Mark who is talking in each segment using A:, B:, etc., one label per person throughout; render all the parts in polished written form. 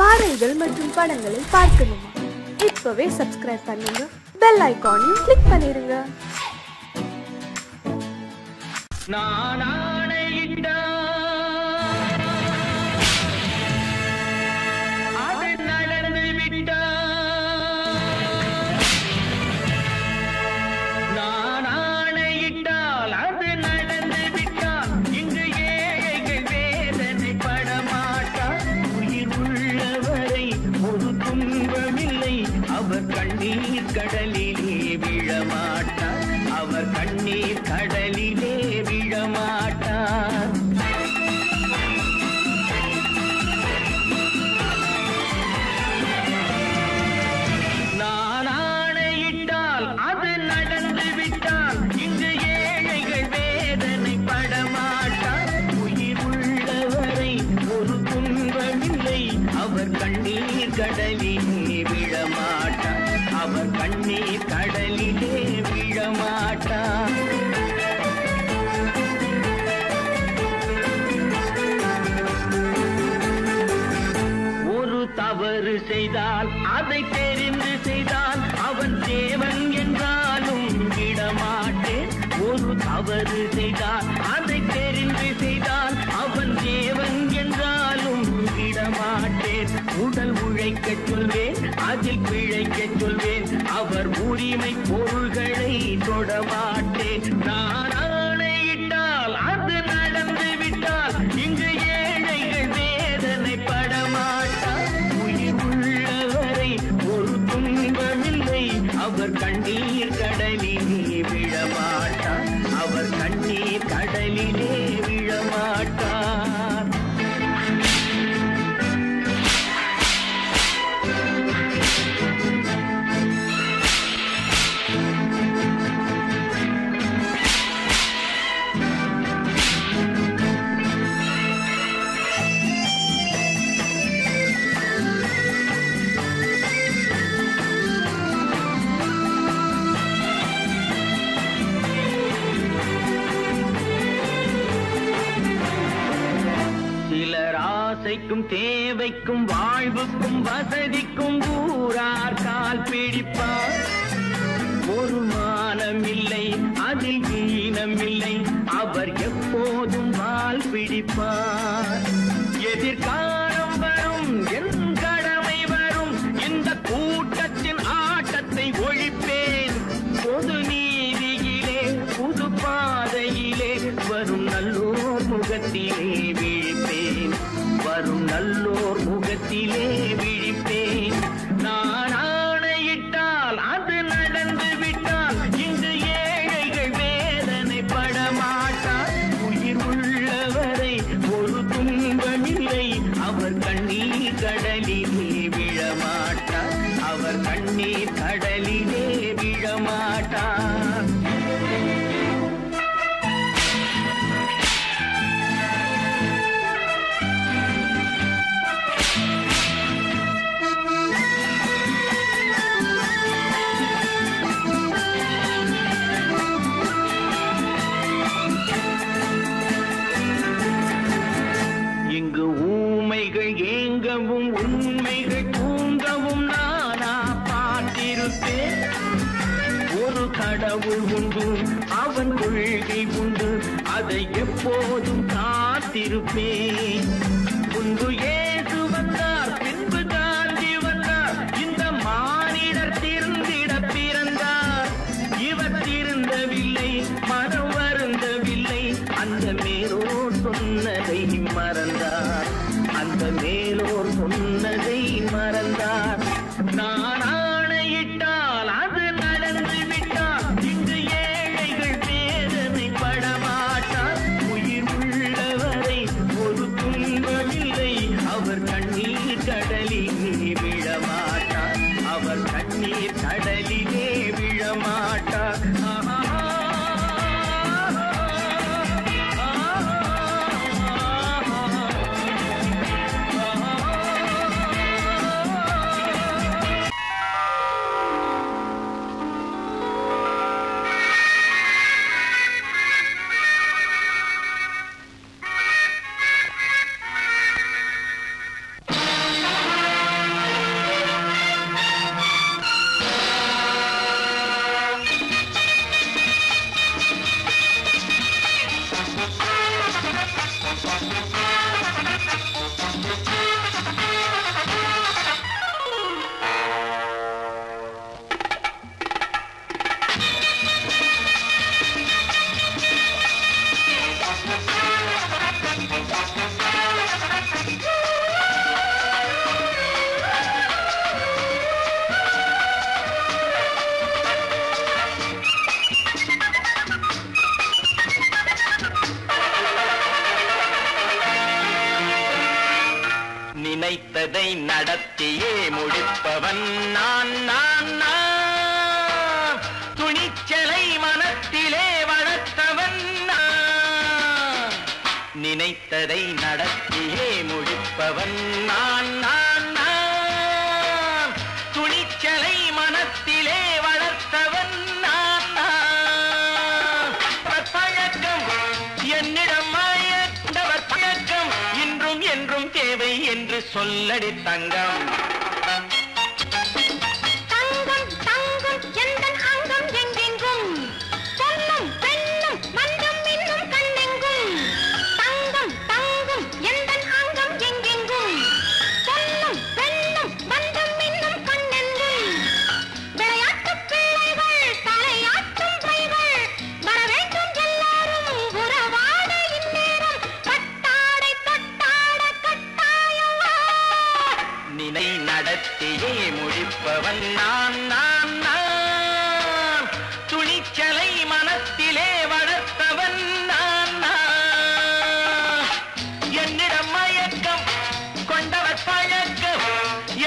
A: பாடல்கள் மற்றும் படங்களை பார்க்கணுமா? இப்பவே சப்ஸ்கிரைப் பண்ணுங்க, பெல் ஐகானையும் கிளிக் பண்ணிருங்க.
B: கடலிலே விழமாட்டார், அவர் கண்ணீர் கடலிலே விழமாட்டார். நான் ஆணையிட்டால் அது நடந்து விட்டால் இங்கு ஏழைகள் வேதனை படமாட்டார். உயிர் உள்ளவரை ஒரு துன்பமில்லை, அவர் கண்ணீர் கடலிலே விழமாட்டார், அவர் கண்ணீர் கடலிலே விழமாட்டார். ஒரு தவறு செய்தால் அதை தெரிந்து செய்தால் அவன் தேவன் என்றாலும் விடமாட்டேன். ஒரு தவறு செய்தால் அதை தெரிந்து செய்தால் அவன் தேவன் என்றாலும் விடமாட்டேன். உடல் உழைக்க சொல்வேன், அதில் பிழைக்க சொல்வேன், அவர் உரிமை பொருள்களை தொடமாட்டேன். நான் ஆணையிட்டால் அது நடந்து விட்டால் இங்கு ஏழைகள் வேதனை படமாட்டார். உயிர் உள்ளவரை ஒரு துன்பமில்லை, அவர் கண்ணீர் கடலிலே விழமாட்டார், அவர் கண்ணீர் கடலிலே விழமாட்டார். ஆசைக்கும் தேவைக்கும் வாழ்வுக்கும் வசதிக்கும் ஊரார் கால் பிடிப்பார். ஒரு மானம் இல்லை, அதில் ஈனம் இல்லை, அவர் எப்போதும் வால் பிடிப்பார். எதிர்காலம் வரும், என் கடமை வரும், இந்த கூட்டத்தின் ஆட்டத்தை ஒழிப்பேன். பொது நீதியிலே புது பாதையிலே வரும் நல்லோர் முகத்திலே விழிப்பேன், வரும் நல்லோர் முகத்திலே விழிப்பேன். நான் ஆணையிட்டால் அது நடந்து விட்டால் இங்கு ஏழைகள் வேதனை படமாட்டார். உயிர் உள்ளவரை ஒரு துன்பமில்லை, அவர் கண்ணீர் கடலிலே விழமாட்டார், அவர் கண்ணீர் கடலிலே விழமாட்டார். இங்கு ஊமைகள் ஏங்கவும் உண்மைகள் தூங்கவும் நானா பார்த்திருப்பேன். ஒரு கடவுள் உண்டு, அவன் கொள்கை உண்டு, அதை எப்போதும் காத்திருப்பேன். முன்பு இயேசு வந்தார், பின்பு காந்தி வந்தார், இந்த மானிடர் திருந்திட பிறந்தார். இவர் திருந்தவில்லை, மனம் வருந்தவில்லை, அந்த மேலோர் சொன்னதை மறந்தார், அந்த மேலோர் சொன்னதை மறந்தார். நான் ஆணையிட்டால் அது நடந்து விட்டால் இங்கு ஏழைகள் வேதனை படமாட்டார். உயிர் உள்ளவரை ஒரு துன்பமில்லை, அவர் கண்ணீர் கடலிலே விழமாட்டார், அவர் கண்ணீர் கடலிலே விழமாட்டார். நடத்தியே முடிப்பவன் நான் நான் நான். துணிச்சலை மனத்திலே வளர்த்தவன் நான். நினைத்ததை நடத்தியே முடிப்பவன் நான் நான் நான். துணிச்சலை மனத்திலே வளர்த்தவன் நான் நான். பழக்கம் என்னிடம் மயந்தவர் பழக்கம் இன்றும் என்றும் தேவை என்று சொல்லடி தங்கம்.
C: தங்கம் தங்கம் எந்தன் அங்கம் எங்கெங்கும் பொன்னும் பெண்ணும் மன்றம் இன்னும் கண்ணெங்கும். தங்கம் தங்கம் எந்தன் அங்கம் எங்கெங்கும் பொன்னும் பெண்ணும் மன்றம் இன்னும் கண்ணெங்கும். விளையாட்டு பிள்ளைகள் தலையாட்டும் கைகள் வர வேண்டும் எல்லாரும் உறவாட இந்நேரம் பட்டாடை தொட்டாட கட்டாயவா.
B: நினை நடத்தியே முடிப்பவன் நான் நான் நான். துணிச்சலை மனத்திலே வளர்த்தவன் நான் நான். என்னிடம் மயக்கம் கொண்டவர் பழக்கம்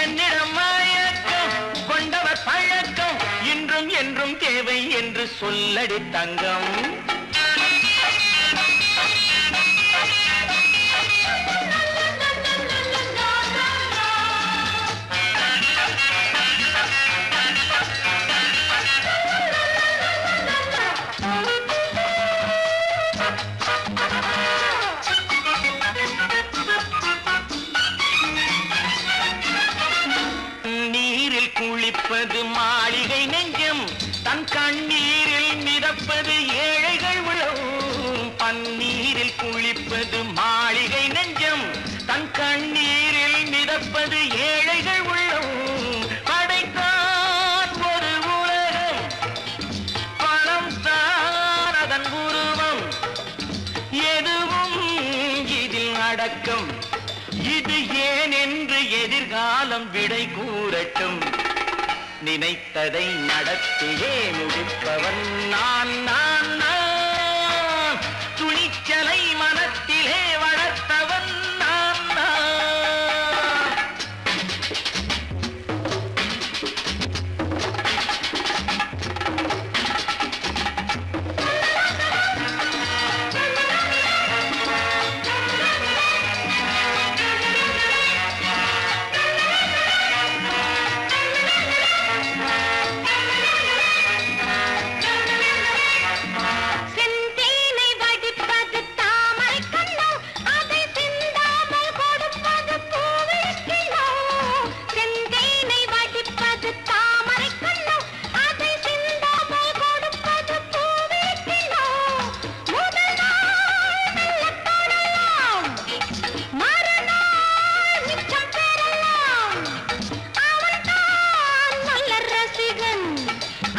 B: என்னிடம் மயக்கம் கொண்டவர் பழக்கம் இன்றும் என்றும் தேவை என்று சொல்லடி தங்கம். நீரில் குளிப்பது மாளிகை நெஞ்சம் தன் கண்ணீரில் மிதப்பது ஏழைகள் உழவும். பன்னீரில் குளிப்பது மாளிகை நெஞ்சம் தன் கண்ணீரில் மிதப்பது ஏழைகள் உள்ளவும். படைத்தான் ஒரு உலகம் பணம் தான் அதன் உருவம். எதுவும் இதில் அடக்கம். இது ஏன் என்று எதிர்காலம் விடை கூறட்டும். நினைத்ததை நடத்தியே முடிப்பவன் நான் நான் நான். துணிச்சலை மனத்திலே வளர்த்தவன் நான் நான்.
C: செந்தேனை வடிப்பது தாமரை கண்ணோ அதை சிந்தாமல் கொடுப்பது பூவிளக்கிலோ. செந்தேனை வடிப்பது தாமரை கண்ணோ அதை சிந்தாமல் கொடுப்பது பூவிளக்கிலோ. முதல் நாள் மெல்ல தொடலாம் மறுநாள் மிச்சம் பெறலாம். அவன்தான் நல்ல ரசிகன்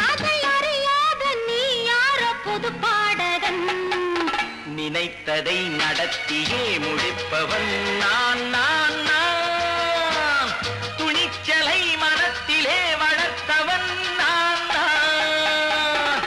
C: அதை அறியாத நீ யாரோ புது பாடகன்.
B: நினைத்ததை நடத்தியே முடிப்பவன் நான் நான் நான். துணிச்சலை மனத்திலே வளர்த்தவன் நான் நான்.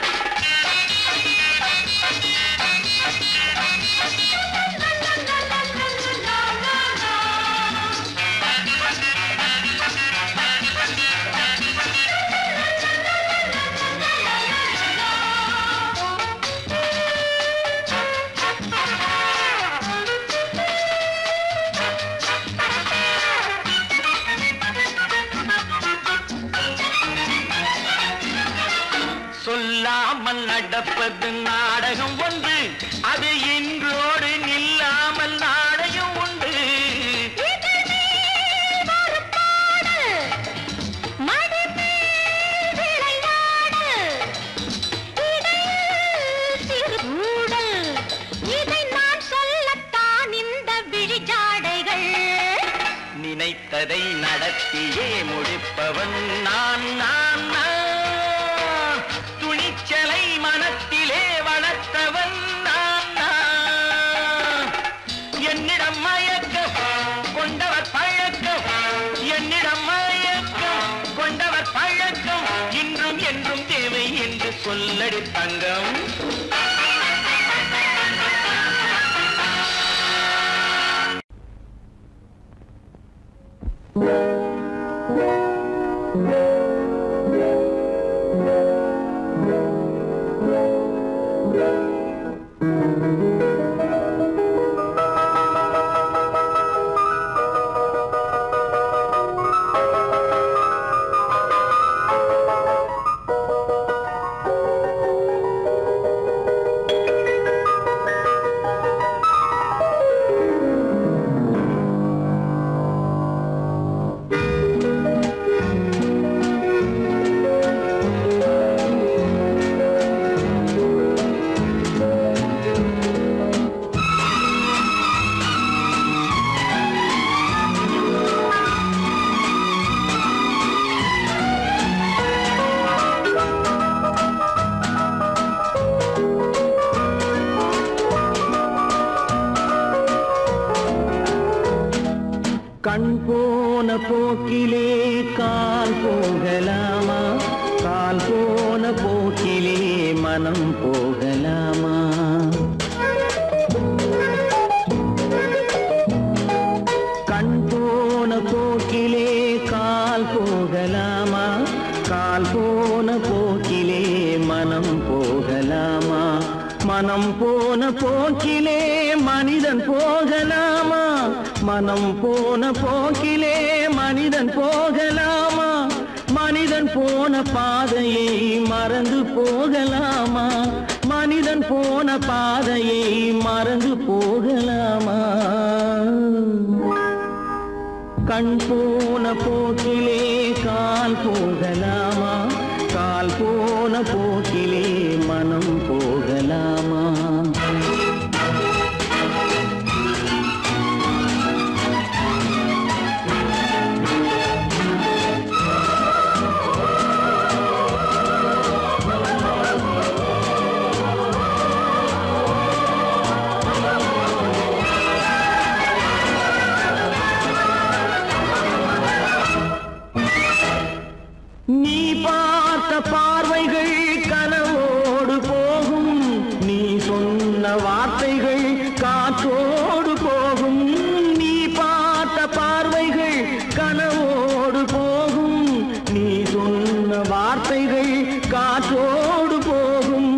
B: சொல்லாமல் நடப்பது நாடகம் ஒன்று. அது இன்றோடு நில்லாமல் நாடகம் உண்டு.
C: இதழ் மேல் ஒரு பாடல், மடி மேல் விளையாடு, இடையில் சிறு ஊடல். இதை நான் சொல்லத்தான் இந்த விழிஜாடைகள்.
B: நினைத்ததை நடத்தியே முடிப்பவன் நான் நான் நான். துணிச்சலை மனத்திலே வளர்த்தவன் நான் நான். என்னிடம் மயக்கம் கொண்டவர் பழக்கம் என்னிடம் மயக்கம் கொண்டவர் பழக்கம் இன்றும் என்றும் தேவை என்று சொல்லடி தங்கம். கண் போன போக்கிலே கால் போகலாமா, கால் போன போக்கிலே மனம் போகலாமா? கண் போன போக்கிலே கால் போகலாமா, கால் போன போக்கிலே மனம் போகலாமா? மனம் போன போக்கிலே மனிதன் போகலாமா, மனம் போன போக்கிலே மனிதன் போகலாமா? மனிதன் போன பாதையை மறந்து போகலாமா, மனிதன் போன பாதையை மறந்து போகலாமா? கண் போன போக்கிலே கால் போகலாமா, கால் போன போக்கிலே மனம் போகலாமா? நீ பார்த்த பார்வைகள் கனவோடு போகும், நீ சொன்ன வார்த்தைகள் காற்றோடு போகும். நீ பார்த்த பார்வைகள் கனவோடு போகும், நீ சொன்ன வார்த்தைகள் காற்றோடு போகும்.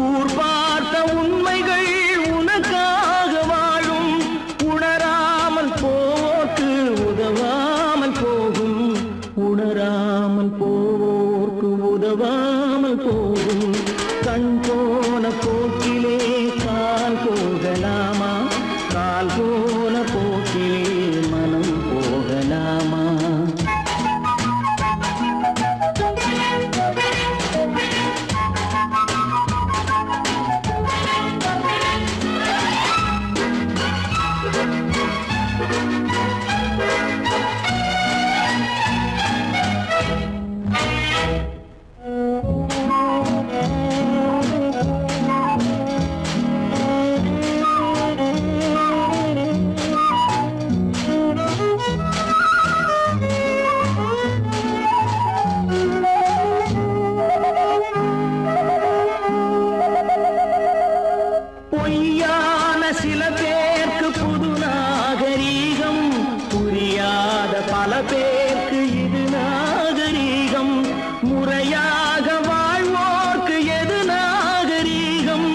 B: ஊர் பார்த்த உண்மைகள் உனக்காக வாழும், உணராமல் போக்கு உதவாமல் போகும், உணராமல் போவோர்க்கு உதவாமல் போகும். கண் போன போக்கிலே கால் போகலாமா, கால் போன போக்கிலே மனம் போகலாமா? பொய்யான சில பேருக்கு புது நாகரீகம், புரியாத பல பேருக்கு இது நாகரீகம். முறையாக வாழ்வோர்க்கு எது நாகரீகம்?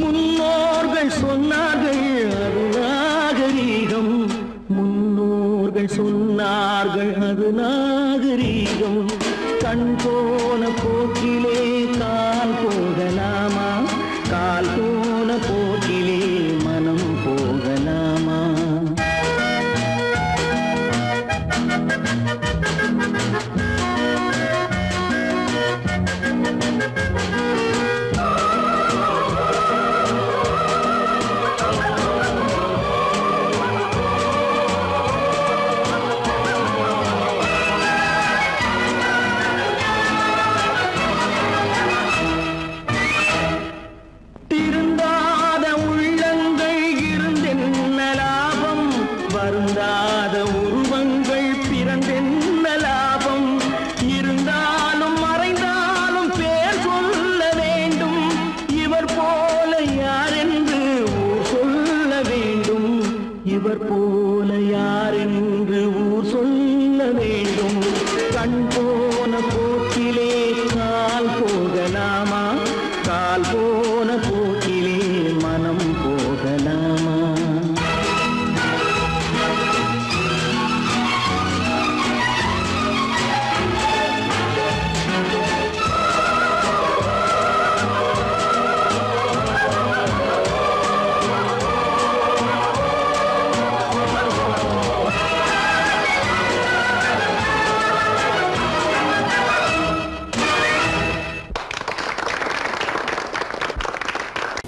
B: முன்னோர்கள் சொன்னார்கள் அது நாகரீகம், முன்னோர்கள் சொன்னார்கள் அது நாகரீகம். கண் போன போக்கிலே கால் போகலாமா, கால் போன போக்கிலே மனம் போகலாமா? திருந்தாத உள்ளங்கள் இருந்தென்ன லாபம், வருந்தாத உருவங்கள் பிறந்தென்ன லாபம்? இருந்தாலும் மறைந்தாலும் பேர் சொல்ல வேண்டும், இவர் போல யார் என்று ஊர் சொல்ல வேண்டும், இவர் போல யார் என்று ஊர் சொல்ல வேண்டும். கண் போன போன போக்கிலே கால் போகலாமா கால் போன போக்கிலே மனம் போகலாமா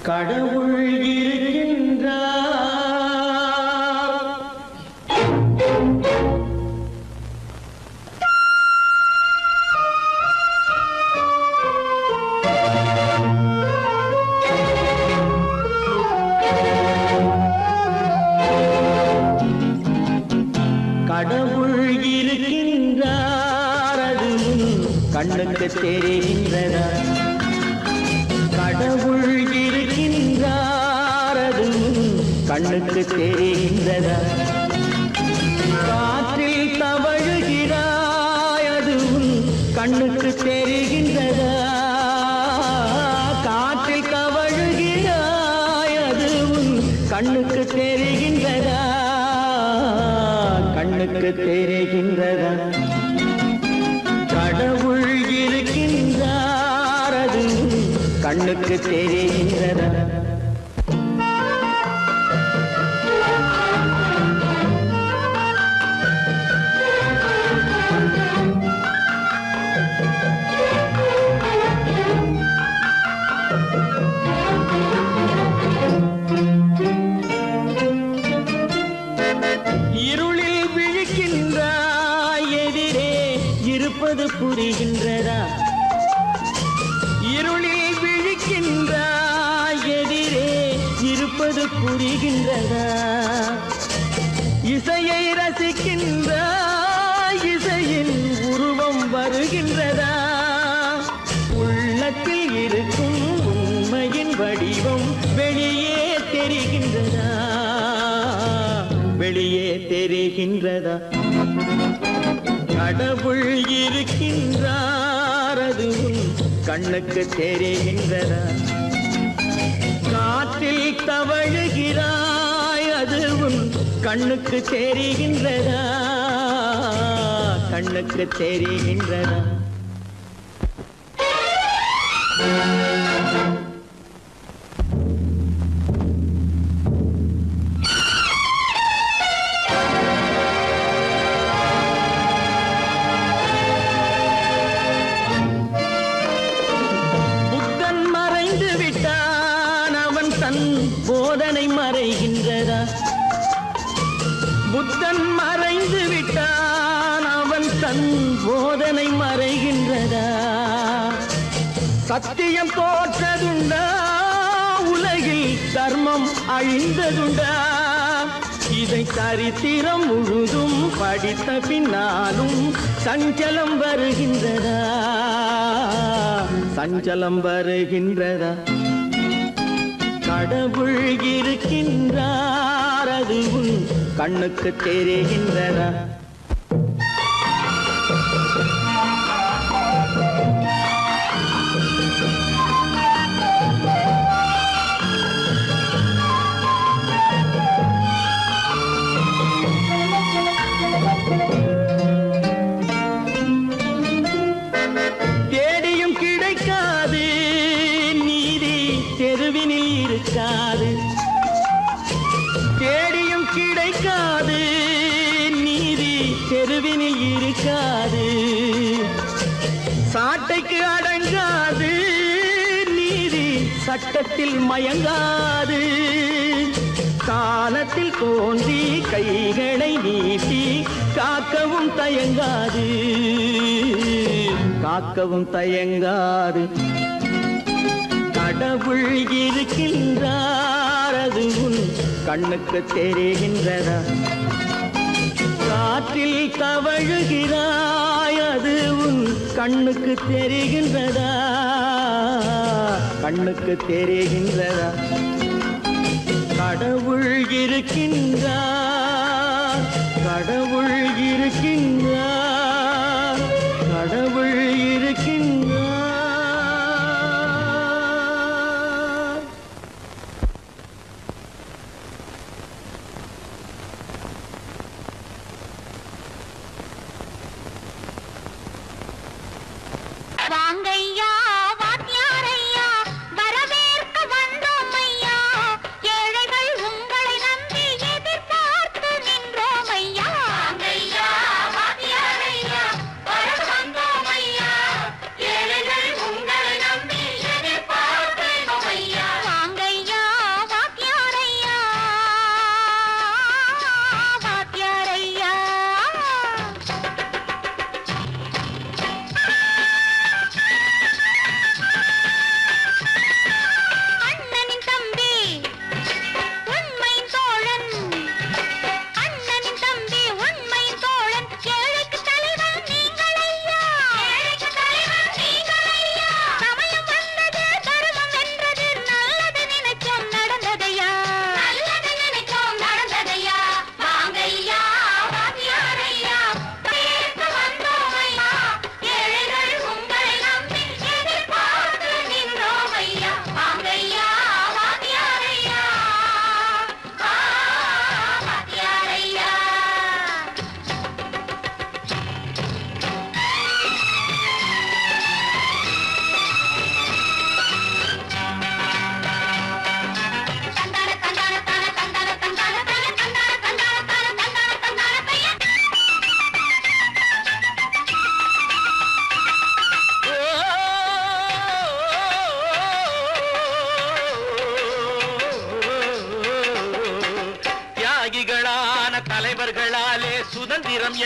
B: கடவுள் இருக்கின்றார் கடவுள் இருக்கின்றார் அது கண்ணுக்கு தெரிகின்றதா கடவுள் இருக்கின்றார் அது கண்ணுக்கு தெரிகின்றதா காற்றில் தவழுகிறாய் அது கண்ணுக்கு தெரிகின்றதா காற்றில் தவழுகிறாய் அது கண்ணுக்கு தெரிகின்றதா கண்ணுக்கு தெரிகின்றதா கடவுள் இருக்கின்றார் அது கண்ணுக்கு தெரிகின்றதா இருளில் விழிக்கின்றாய் எதிரே இருப்பது புரிகின்றதா இருளில் விழிக்கின்றாய் எதிரே இருப்பது புரிகின்றதா இசையை ரசிக்கின்றாய் இசையின் உருவம் வருகின்றதா உள்ளத்தில் இருக்கும் உண்மையின் வடிவம் வெளியே தெரிகின்றதா வெளியே தெரிகின்றதா கடவுள் இருக்கின்றார் அது கண்ணுக்கு தெரிகின்றதா காற்றில் தவழுகிறாய் அது கண்ணுக்கு தெரிகின்றதா கண்ணுக்கு தெரிகின்றதா போதனை மறைகின்றதா புத்தன் மறைந்து விட்டான் அவன் தன் போதனை மறைகின்றதா சத்தியம் தோற்றதுண்டா உலகில் தர்மம் அழிந்ததுண்டா இதை சரித்திரம் முழுதும் படித்த பின்னாலும் சஞ்சலம் வருகின்றதா சஞ்சலம் வருகின்றதா கடவுள் இருக்கின்றார் அது கண்ணுக்கு தெரிகின்றதா தேடியும் கிடைக்காது நீதி தெருவினில் இருக்காது தேடியும் கிடைக்காது நீதி தெருவினில் இருக்காது சாட்டைக்கு அடங்காது நீதி சட்டத்தில் மயங்காது காலத்தில் தோன்றி கைகளை நீட்டி காக்கவும் தயங்காது காக்கவும் தயங்காது கடவுள் இருக்கின்றார் அது கண்ணுக்கு தெரிகின்றதா காற்றில் தவழுகிறாய் அது கண்ணுக்கு தெரிகின்றதா கண்ணுக்கு தெரிகின்றதா கடவுள் இருக்கின்றார் கடவுள் இருக்கின்றார் கடவுள்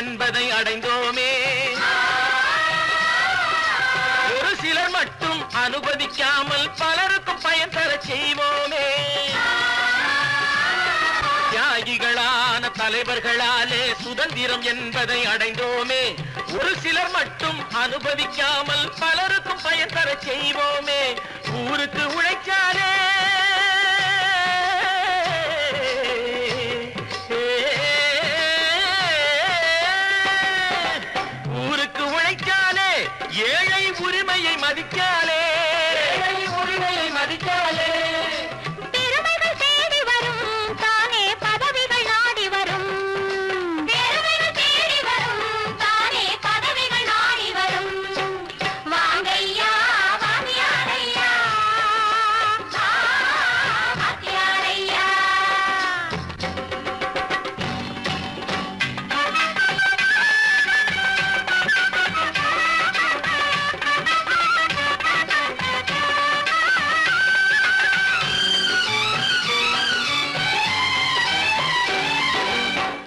D: என்பதை அடைந்தோமே. ஒரு சிலர் மட்டும் அனுமதிக்காமல் பலருக்கும் பயன் தர செய்வோமே. தியாகிகளான தலைவர்களாலே சுதந்திரம் என்பதை அடைந்தோமே. ஒரு சிலர் மட்டும் அனுமதிக்காமல் பலருக்கும் பயன் தர செய்வோமே. ஊருக்கு உழைச்சாலே ஊருக்கு உழைச்சாலே ஏழை உரிமையை மதிக்காலே உரிமையை மதிக்காலே
C: பெருமைகள் தேடி வரும் தானே பதவிகள் நாடி வரும். பெருமைகள் தேடி வரும் தானே பதவிகள் நாடி வரும். வாங்கையா வாங்கியாரையா வாங்கியாரையா.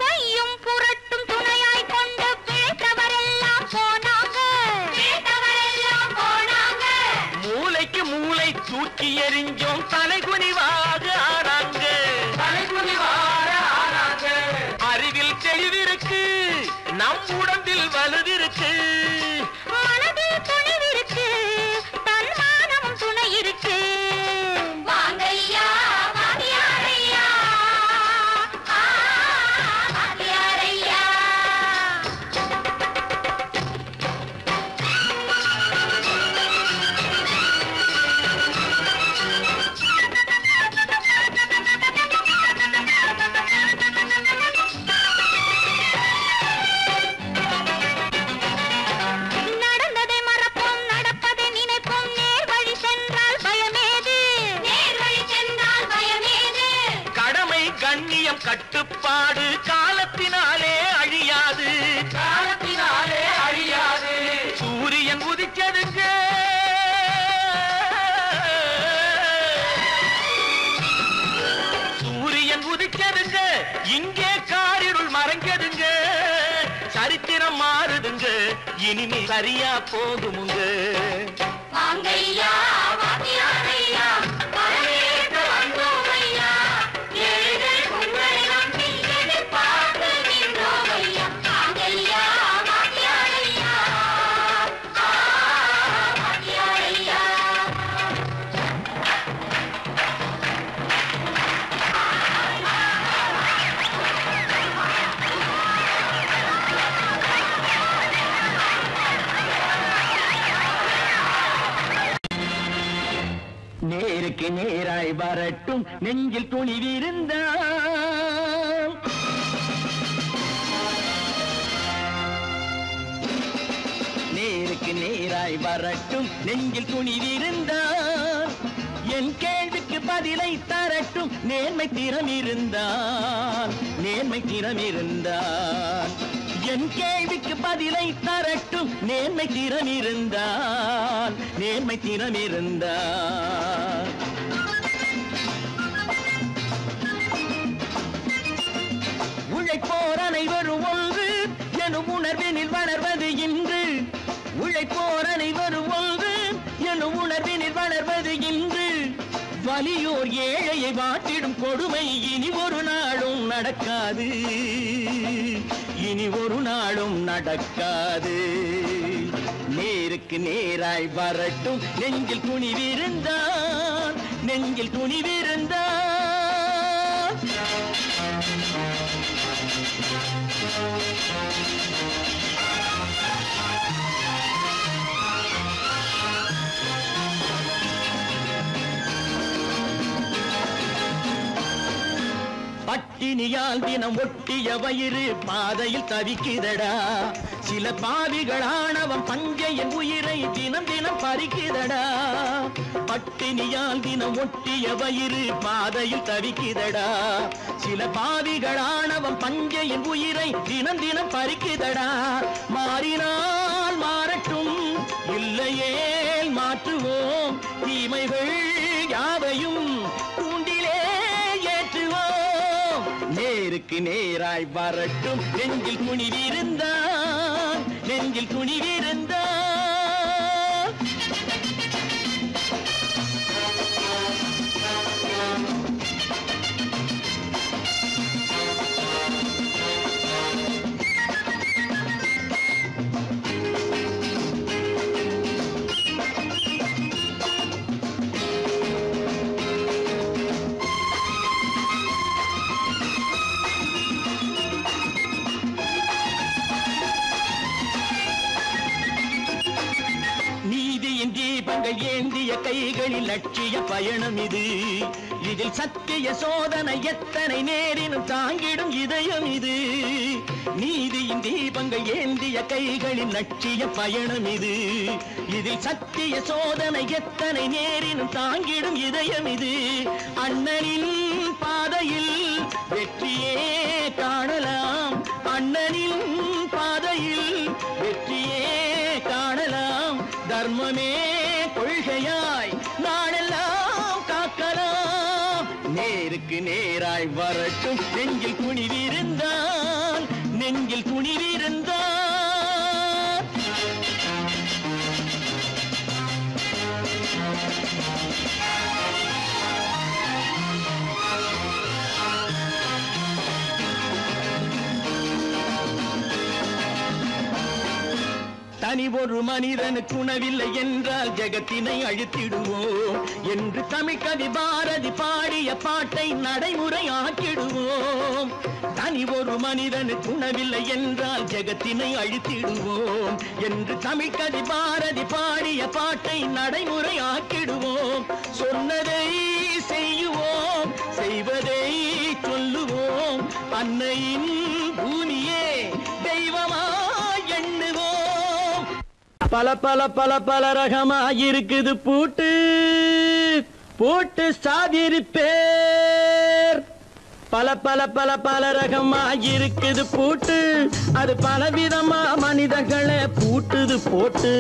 C: பொய்யும் புரட்டும் துணையாய் கொண்டு பிழைத்தவரெல்லாம் போனாங்க. பிழைத்தவரெல்லாம் போனாங்க.
D: மூளைக்கு மூளை தூக்கி எறிஞ்சோம் தலைகுனிவாக ஆனாங்க. தலைகுனிவாக ஆனாங்க. அறிவில் தெளிவிருக்கு நம் உடம்பில் வலுவிருக்கு.
C: மனதில் துணிவிருக்கு தன்மானமும் துணை இருக்கு. வாங்கையா வாங்கியாரையா வாங்கியாரையா. நடந்ததை மறப்போம் நடப்பதை நினைப்போம். நேர் வழி சென்றால் பயமேது. நேர் வழி சென்றால் பயமேது.
D: கடமை கண்ணியம் கட்டுப்பாடு காலத்தினாலே அழியாது. காலத்தினாலே அழியாது. சூரியன் உதிச்சதுங்க சூரியன் உதிச்சதுங்க இங்கே காரிருள் மறைஞ்சதுங்க. சரித்திரம் மாறுதுங்க இனிமே சரியா போகுமுங்க.
C: வாங்கையா வாங்கியாரையா வரவேற்க வந்தோமையா. ஏழைகள் உங்களை நம்பி எதிர்பார்த்து நின்றோமையா. வாங்கையா வாங்கியாரையா வாங்கியாரையா.
B: நேருக்கு நேராய் வரட்டும் நெஞ்சில் துணிவிருந்தால். நேருக்கு நேராய் வரட்டும் நெஞ்சில் துணிவிருந்தால். என் கேள்விக்கு பதிலை தரட்டும் நேர்மை திறம் இருந்தால். நேர்மை திறம் இருந்தால் என் கேள்விக்கு பதிலை தரட்டும் நேர்மை திறம் இருந்தால். நேர்மை திறம் இருந்தால் உழைப்போர் அனைவரும் ஒன்று எனும் உணர்வினில் வளர்வது இன்று. உழைப்போர் அனைவரும் ஒன்று எனும் உணர்வினில் வளர்வது இன்று. வலியோர் ஏழையை வாட்டிடும் கொடுமை இனி ஒரு நாளும் நடக்காது. இனி ஒரு நாளும் நடக்காது. நேருக்கு நேராய் வரட்டும் நெஞ்சில் துணிவிருந்தால். நெஞ்சில் துணிவிருந்தால் பட்டினியால் தினம் ஒட்டிய வயிறு பாதையில் தவிக்குதடா. சில பாவிகளானவன் பஞ்சையின் உயிரை தினம் தினம் பறிக்குதடா. பட்டினியால் தினம் ஒட்டிய வயிறு பாதையில் தவிக்குதடா. சில பாவிகளானவன் பஞ்சையின் உயிரை தினம் தினம் பறிக்குதடா. மாறினால் மாறட்டும் இல்லையேல் மாற்றுவோம். தீமைகள் யாவையும் கூண்டிலே ஏற்றுவோம். நேருக்கு நேருக்கு நேராய் வரட்டும் நெஞ்சில் துணிவிருந்தான் நெஞ்சில் துணிவிருந்தான் தீபங்கள் ஏந்திய கைகளில் லட்சிய பயணம் இது இதில் சத்திய சோதனை எத்தனை நேரினும் தாங்கிடும் இதயம் இது நீதியின் தீபங்கள் ஏந்திய கைகளில் லட்சிய பயணம் இது இதில் சத்திய சோதனை எத்தனை நேரினும் தாங்கிடும் இதயம் இது அண்ணனின் பாதையில் வெற்றியே காணலாம் அண்ணனின் பாதையில் வெற்றியே காணலாம் தர்மமே கொள்கையாய் நாடெல்லாம் காக்கலாம் நேருக்கு நேராய் வரட்டும் நெஞ்சில் துணிவிருந்தான் நெஞ்சில் துணிவிருந்தான் தனி ஒரு மனிதனுக்கு உணவில்லை என்றால் ஜெகத்தினை அழித்திடுவோம் என்று தமிழ்கவி பாரதி பாடிய பாட்டை நடைமுறையாக்கிடுவோம் தனி ஒரு மனிதனுக்கு உணவில்லை என்றால் ஜெகத்தினை அழித்திடுவோம் என்று தமிழ்கவி பாரதி பாடிய பாட்டை நடைமுறையாக்கிடுவோம் சொன்னதை செய்யுவோம் செய்வதை சொல்லுவோம் அன்னையின் பூமியே தெய்வமா எண்ணுவோம் பல பல பல பல ரகமா இருக்குது பூட்டு பூட்டு சாதிருப்பேர் பல பல பல பல ரகமா இருக்குது பூட்டு அது பலவிதமா மனிதர்களை பூட்டுது போட்டு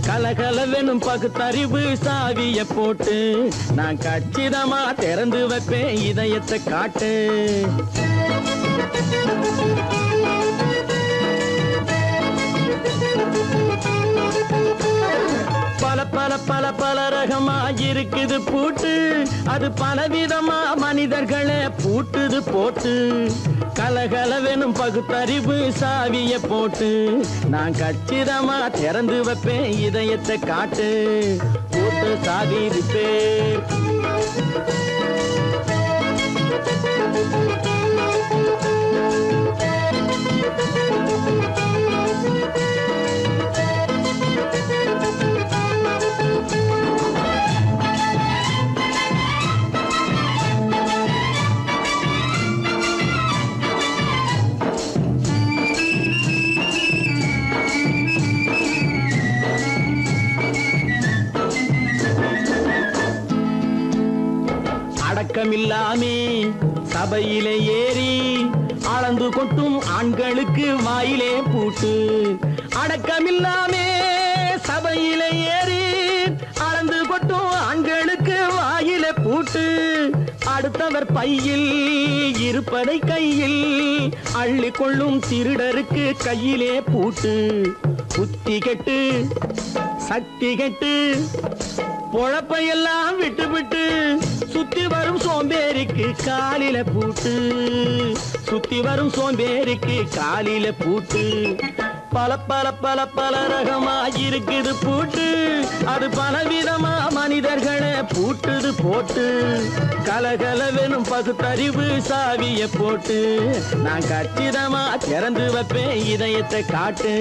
B: கலகலவெனும் பகுத்தறிவு சாவிய போட்டு நான் கச்சிதமா திறந்து வைப்பேன் இதயத்தை காட்டு பல பல பல பல ரகமா இருக்குது பூட்டு அது பலவிதமா மனிதர்களை பூட்டுது போட்டு கலகலவெனும் பகுத்தறிவு சாவிய போட்டு நான் கச்சிதமா திறந்து வைப்பேன் இதயத்தை காட்டு பூட்டு சாதிருப்பேன் அடக்கமில்லாமே சபையிலே ஏறி அளந்து கொட்டும் ஆண்களுக்கு வாயிலே பூட்டு அடக்கமில்லாமே சபையிலே ஏறி அளந்து கொட்டும் ஆண்களுக்கு வாயிலே பூட்டு அடுத்தவர் பையில் இருப்பதை கையில் அள்ளி கொள்ளும் திருடருக்கு கையிலே பூட்டு புத்தி கெட்டு சக்தி கெட்டு பொழப்பையெல்லாம் விட்டு விட்டு சுத்தி வரும் சோம்பேறிக்கு காலில பூட்டு சுத்தி வரும் சோம்பேறிக்கு காலில பூட்டு பல பல பல பல ரகமா இருக்குது பூட்டு அது பலவிதமா மனிதர்களை பூட்டுது போட்டு கலகலவெனும் பகுத்தறிவு சாவிய போட்டு நான் கச்சிதமா திறந்து வைப்பேன் இதயத்தை காட்டு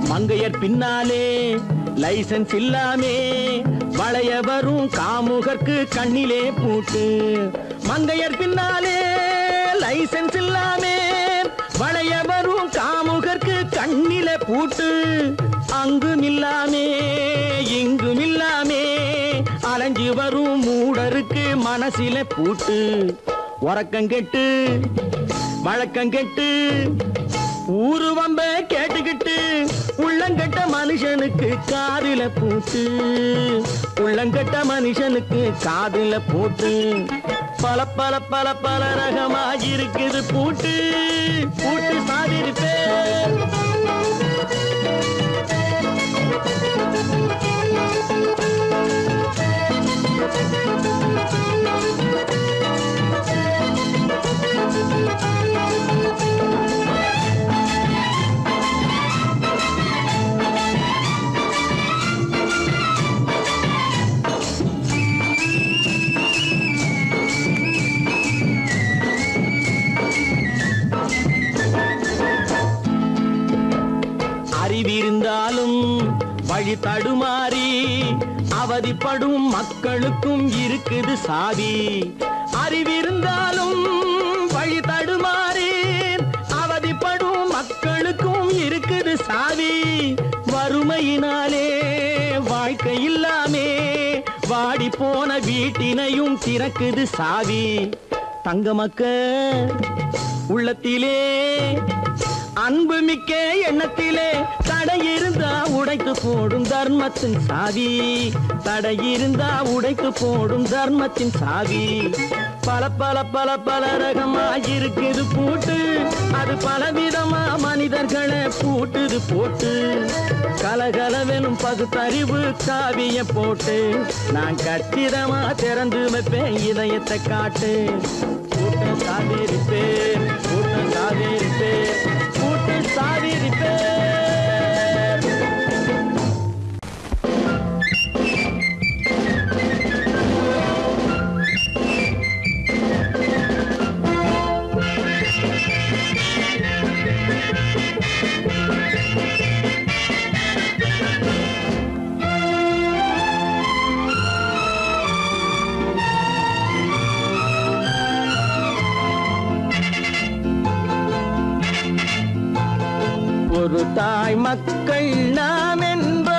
B: மங்கையர் பின்னாலே லைசன்ஸ் இல்லாமே வளைய வரும் காமுகர்க்கு கண்ணிலே பூட்டு மங்கையர் பின்னாலே லைசன்ஸ் இல்லாமே வளைய வரும் காமுகர்க்கு கண்ணிலே பூட்டு அங்கும் இல்லாமே இங்கும் இல்லாமே அலைஞ்சு வரும் மூடருக்கு மனசிலே பூட்டு உறக்கங்கெட்டு வழக்கங்கெட்டு ஊரு வம்ப கேட்டுக்கிட்டு உள்ளங்கட்ட மனுஷனுக்கு காதில பூட்டு உள்ளங்கட்ட மனுஷனுக்கு காதில பூட்டு பல பல பல பல ரகமா இருக்குது பூட்டு பூட்டு சாதிருப்பே அறிவிருந்தாலும் வழி தடுமாறி அவதிப்படும் மக்களுக்கும் இருக்குது சாவி அறிவிருந்தாலும் வழி தடுமாறி அவதிப்படும் மக்களுக்கும் இருக்குது சாவி வறுமையினாலே வாழ்க்கை இல்லாமே வாடி போன வீட்டினையும் திறக்குது சாவி தங்க மக்க உள்ளத்திலே அன்பு மிக்க எண்ணத்திலே தடை இருந்தா உடைத்து போடும் தர்மத்தின் சாவி தடை இருந்தா உடைத்து போடும் தர்மத்தின் சாவி பல பல பல பல ரகமா இருக்குது பூட்டு அது பலவிதமா மனிதர்களை பூட்டுது போட்டு கலகலவெனும் பகுத்தறிவு சாவிய போட்டு நான் கச்சிதமா திறந்து வைப்பேன் இதயத்தை காட்டு கூட்டம் சாதிருப்பேன் கூட்டம் சாதிருப்பேன் கூட்டு சாதிருப்பேன் ஒரு தாய் மக்கள் நாம் என்போம்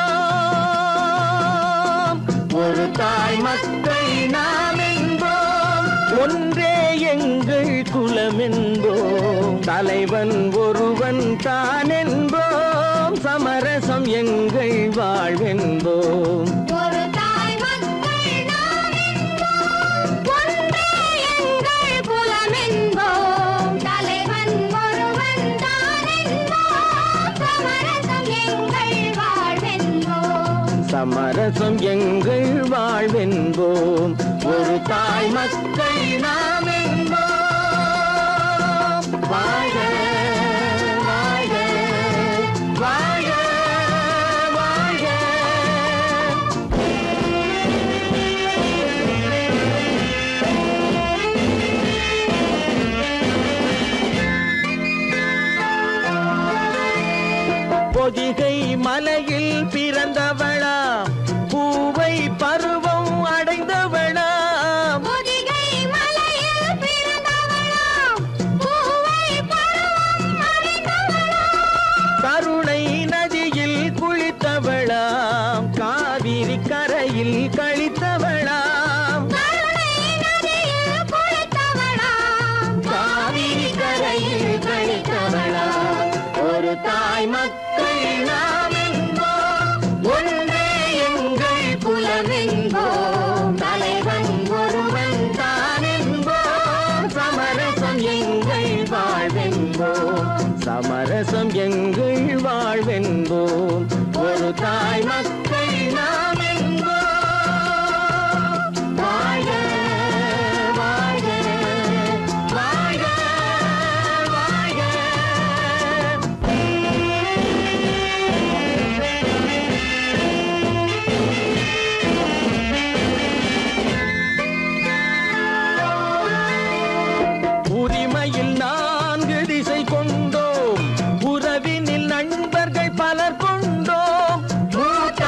B: ஒரு தாய் மக்கள் நாம் என்போம் ஒன்றே எங்கள் குலம் என்போம் தலைவன் ஒருவன் தான் என்போம் சமரசம் எங்கள் வாழ்வென்போம்
C: ஒரு தாய் மக்கள் நாம் என்போம் ஒன்றே எங்கள் குலம் என்போம் தலைவன் ஒருவன் தான் என்போம் சமரசம் எங்கள் வாழ்வென்போம்
B: சமரசம் எங்கள் வாழ்வென்போம் ஒரு தாய் மக்கள் நாம் என்போம் வாழ்க வாழ்க வாழ்க வாழ்க பொதிகை மலையில் பிறந்தவளா பூவை பருவம் அடைந்தவளா
C: பொதிகை மலையில் பிறந்தவளாம் பூவை பருவம் அடைந்தவளாம்
B: கருணை நதியில் குளித்தவளாம் காவிரி கரையில் கழித்தவளாம்
C: கருணை நதியில் குளித்தவளாம்
B: காவிரி கரையில் கழித்தவளாம் ஒரு தாய் மக்கள் நாம் என்போம் ஒன்றே எங்கள் குலம் என்போம் தலைவன் ஒருவன் தான் என்போம் சமரசம் எங்கள் வாழ்வென்போம் சமரசம் எங்கள் வாழ்வென்போம் ஒரு தாய் மக்கள் நாம் என்போம் வாழ்க வாழ்க வாழ்க வாழ்க உரிமையில் 4 திசை கொண்டோம் உறவினில் நண்பர்கள் பலர் கொண்டோம் மூத்த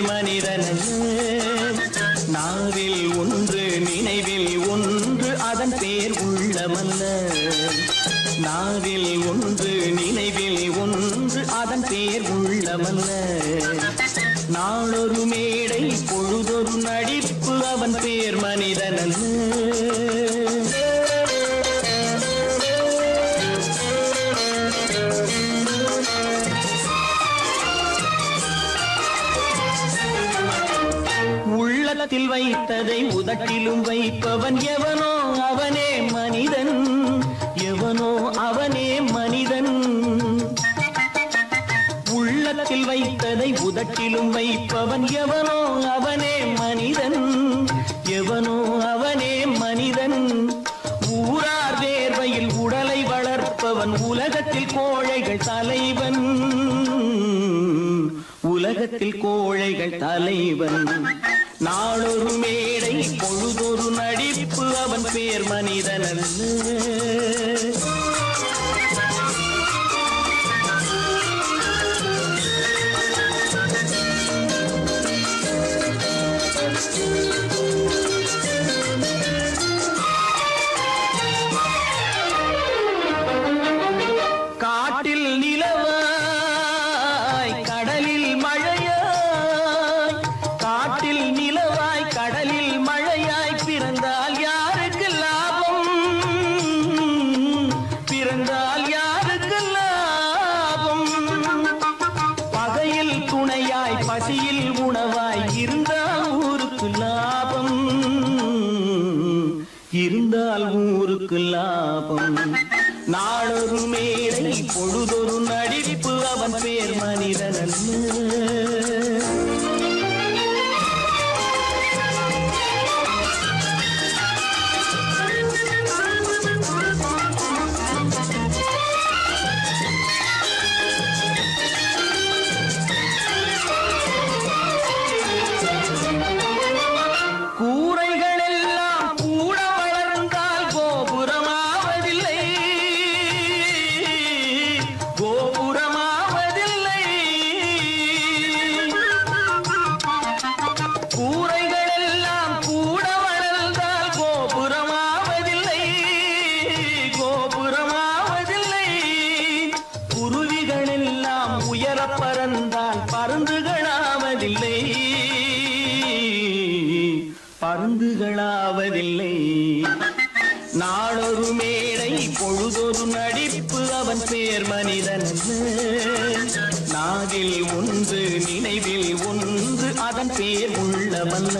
B: பேர் மனிதன் நாவில் ஒன்று நினைவில் ஒன்று அதன் பேர் உள்ளமல்ல நாவில் ஒன்று நினைவில் ஒன்று அதன் பேர் உள்ளமல்ல நாளொரு மேடை பொழுதொரு நடிப்பு அவன் பேர் மனிதனல்ல உள்ளத்தில் வைத்ததை உதட்டிலும் வைப்பவன் எவனோ அவனே மனிதன் எவனோ அவனே மனிதன் உள்ளத்தில் வைத்ததை உதட்டிலும் வைப்பவன் எவனோ அவனே மனிதன் எவனோ அவனே மனிதன் ஊரார் வேர்வையில் உடலை வளர்ப்பவன் உலகத்தில் கோழைகள் தலைவன் உலகத்தில் கோழைகள் தலைவன் நாளொரு மேடை பொழுதொரு நடிப்பு அவன் பேர் மனிதனல்ல காட்டில் நிலவாய் கடலில் மழையாய் காட்டில் நிலவாய் கடலில் மழையாய் பிறந்தால் யாருக்கு லாபம் பிறந்தால் யாருக்கு லாபம் பகையில் துணையாய் பசியில் உணவாய் இருந்தால் ஊருக்கு லாபம் இருந்தால் ஊருக்கு லாபம் நாளொரு மேடை பொழுதொரு நடிப்பு அவன் பேர் மனிதனல்ல பருந்துகளாவதில்லை நாளொரு மேடை பொழுதொரு நடிப்பு அவன் பேர் மனிதனல்ல நாவில் ஒன்று நினைவில் ஒன்று அதன் பேர் உள்ளமல்ல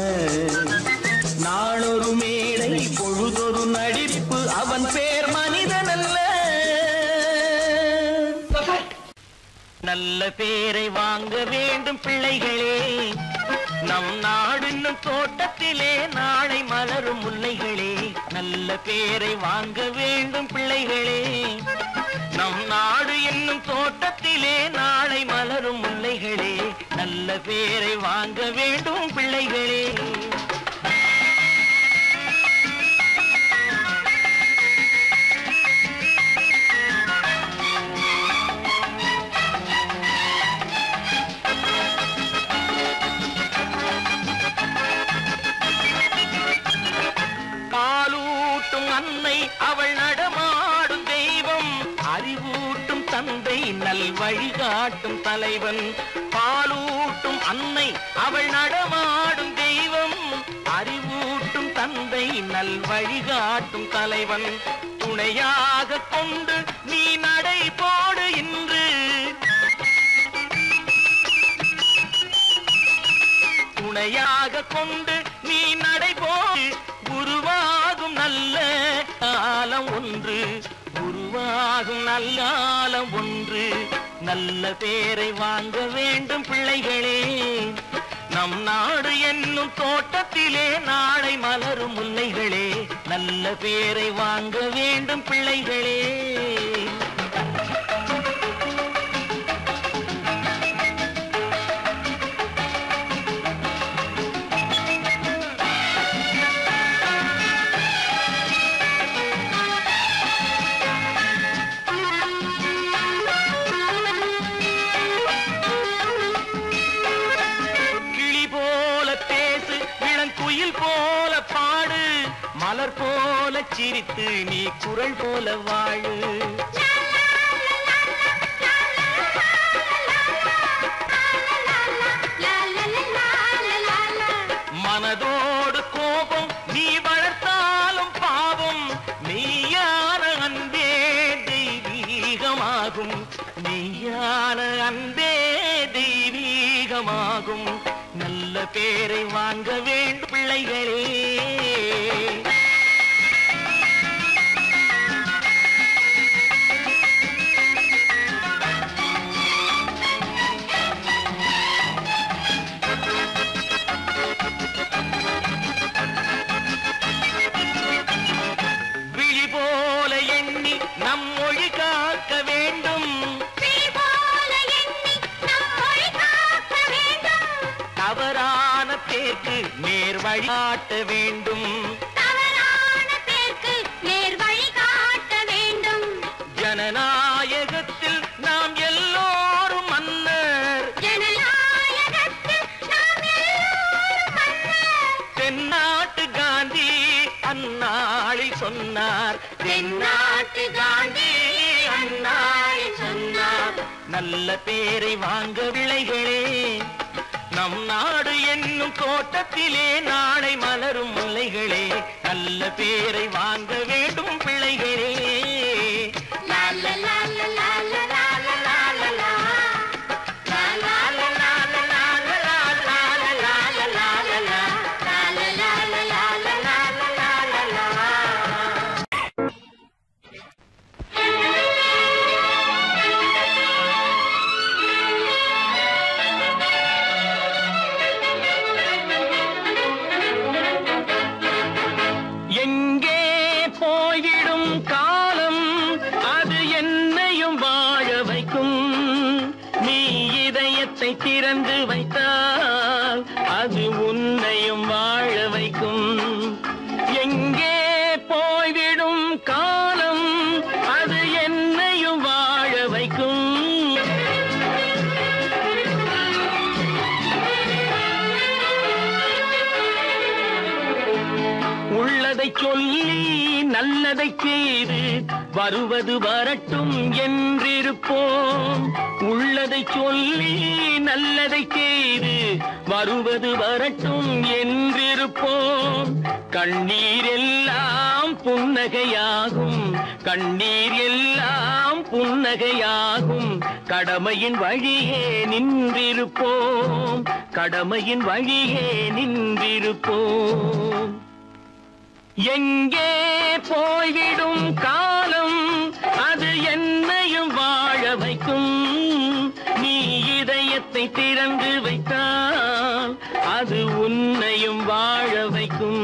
B: நாளொரு மேடை பொழுதொரு நடிப்பு அவன் பேர் மனிதனல்ல
D: நல்ல பேரை வாங்க வேண்டும் பிள்ளைகளே நம் நாடு என்னும் தோட்டத்திலே நாளை மலரும் முல்லைகளே நல்ல பேரை வாங்க வேண்டும் பிள்ளைகளே நம் நாடு என்னும் தோட்டத்திலே நாளை மலரும் முல்லைகளே நல்ல பேரை வாங்க வேண்டும் பிள்ளைகளே அன்னை அவள் நடமாடும் தெய்வம் அறிவூட்டும் தந்தை நல் வழிகாட்டும் தலைவன் பாலூட்டும் அன்னை அவள் நடமாடும் தெய்வம் அறிவூட்டும் தந்தை நல் வழிகாட்டும் தலைவன் துணையாக கொண்டு நீ நடை போடு இன்று துணையாக கொண்டு நீ நடை போடு உருவாகும் நல்ல காலம் ஒன்று உருவாகும் நல்ல காலம் ஒன்று நல்ல பேரை வாங்க வேண்டும் பிள்ளைகளே நம் நாடு என்னும் தோட்டத்திலே நாளை மலரும் முல்லைகளே நல்ல பேரை வாங்க வேண்டும் பிள்ளைகளே சிரித்து நீ குரல் போல வாழு. மனதோடு கோபம் நீ வளர்த்தாலும் பாவம், மெய்யான அன்பே தெய்வீகமாகும். மெய்யான அன்பே தெய்வீகமாகும். நல்ல பேரை வாங்க வேண்டும் பிள்ளைகளே. விழி போல எண்ணி நம் மொழி காக்க வேண்டும். தவறான பேருக்கு நேர் வழி காட்ட வேண்டும். ஜனநாயகத்தில் நாம் எல்லோரும் மன்னர். தென்னாட்டு காந்தி அந்நாளில் சொன்னார். தென்னாட்டு காந்தி அந்நாளில் சொன்னார். நல்ல பேரை வாங்க பிள்ளைகளே. நம் நாடு என்னும் தோட்டத்திலே நாளை மலரும் முல்லைகளே. நல்ல பேரை வாங்க வேண்டும் பிள்ளைகளே. எங்கே போய்விடும் காலம் அது என்னையும் வாழ வைக்கும். நீ இதயத்தை திறந்து வைத்தால் அது உன்னையும் வாழ வைக்கும். எங்கே போய்விடும் காலம் அது என்னையும் வாழ வைக்கும். உள்ளதை சொல்லி நல்லதை செய்து வருவது வரட்டும் என்றிருப்போம். உள்ளதை சொல்லி நல்லதை செய்து வருவது வரட்டும் என்றிருப்போம். கண்ணீர் எல்லாம் புன்னகையாகும். கண்ணீர் எல்லாம் புன்னகையாகும். கடமையின் வழியே நின்றிருப்போம். கடமையின் வழியே நின்றிருப்போம். எங்கே போய்விடும் காலம் அது என்னையும் வாழ வைக்கும். நீ இதயத்தை திறந்து வைத்தால் அது உன்னையும் வாழ வைக்கும்.